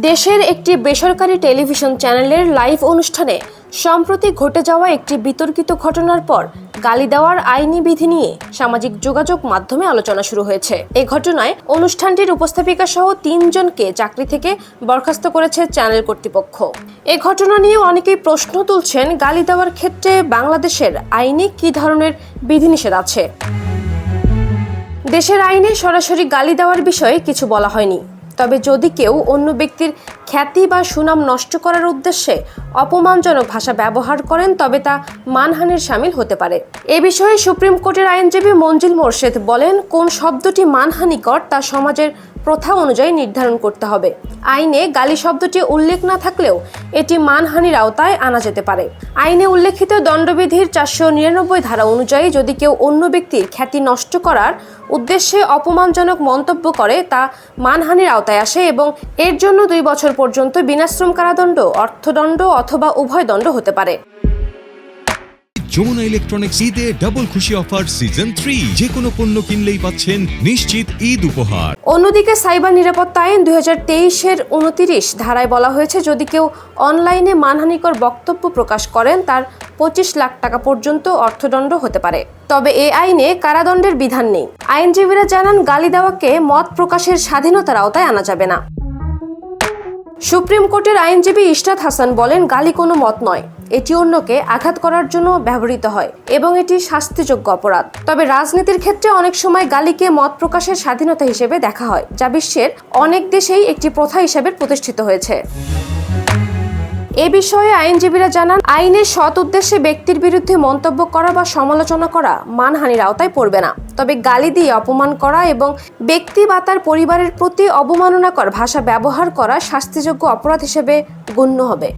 দেশের একটি বেসরকারি টেলিভিশন চ্যানেলের লাইভ অনুষ্ঠানে সম্প্রতি ঘটে যাওয়া একটি বিতর্কিত ঘটনার পর গালি দেওয়ার আইনি বিধি নিয়ে সামাজিক যোগাযোগ মাধ্যমে আলোচনা শুরু হয়েছে। এই ঘটনায় অনুষ্ঠানটির উপস্থাপিকা সহ 3 জনকে চাকরি থেকে বরখাস্ত করেছে চ্যানেল কর্তৃপক্ষ। এই ঘটনা নিয়ে অনেকেই প্রশ্ন তুলছেন, গালি দেওয়ার ক্ষেত্রে বাংলাদেশের আইনে কী ধরনের বিধিনিষেধ আছে। দেশের আইনে সরাসরি গালি দেওয়ার বিষয়ে কিছু বলা হয়নি, তবে যদি কেউ অন্য ব্যক্তির খ্যাতি বা সুনাম নষ্ট করার উদ্দেশ্যে অপমানজনক ভাষা ব্যবহার করেন তবে তা মানহানির শামিল হতে পারে। এ বিষয়ে সুপ্রিম কোর্টের আইনজীবী মঞ্জিল মোরশেদ বলেন, কোন শব্দটি মানহানিকর তা সমাজের প্রথা অনুযায়ী নির্ধারণ করতে হবে। আইনে গালি শব্দটি উল্লেখ না থাকলেও এটি মানহানির আওতায় আনা যেতে পারে। আইনে উল্লেখিত দণ্ডবিধির 499 ধারা অনুযায়ী যদি কেউ অন্য ব্যক্তির খ্যাতি নষ্ট করার উদ্দেশ্যে অপমানজনক মন্তব্য করে তা মানহানির আওতায় আসে এবং এর জন্য 2 বছর পর্যন্ত বিনাশ্রম কারাদণ্ড, অর্থদণ্ড অথবা উভয় দণ্ড হতে পারে। যমুনা ইলেকট্রনিক্স ঈদে ডাবল খুশি অফার সিজন 3, যে কোনো পণ্য কিনলেই পাচ্ছেন নিশ্চিত ঈদ উপহার। অন্যদিকে সাইবার নিরাপত্তা আইন 2023-এর 29 ধারায় বলা হয়েছে, যদি কেউ অনলাইনে মানহানিকর বক্তব্য প্রকাশ করেন তার 25 লাখ টাকা পর্যন্ত অর্থদণ্ড হতে পারে। তবে এই আইনে কারাদণ্ডের বিধান নেই। আইনজীবীরা জানান, গালি দেওয়াকে মত প্রকাশের স্বাধীনতার আওতায় আনা যাবে না। সুপ্রিম কোর্টের আইনজীবী ইশরাত হাসান বলেন, গালি কোনো মত নয়, এটি অন্যকে আঘাত করার জন্য ব্যবহৃত হয় এবং এটি শাস্তিযোগ্য অপরাধ। তবে রাজনীতির ক্ষেত্রে অনেক সময় গালিকে মত প্রকাশের স্বাধীনতা হিসেবে দেখা হয়, যা বিশ্বের অনেক দেশেই একটি প্রথা হিসেবে প্রতিষ্ঠিত হয়েছে। এ বিষয়ে আইনজীবীরা জানান, আইনের সৎ উদ্দেশ্যে ব্যক্তির বিরুদ্ধে মন্তব্য করা বা সমালোচনা করা মানহানির আওতায় পড়বে না। তবে গালি দিয়ে অপমান করা এবং ব্যক্তি বা তার পরিবারের প্রতি অবমাননাকর ভাষা ব্যবহার করা শাস্তিযোগ্য অপরাধ হিসেবে গণ্য হবে।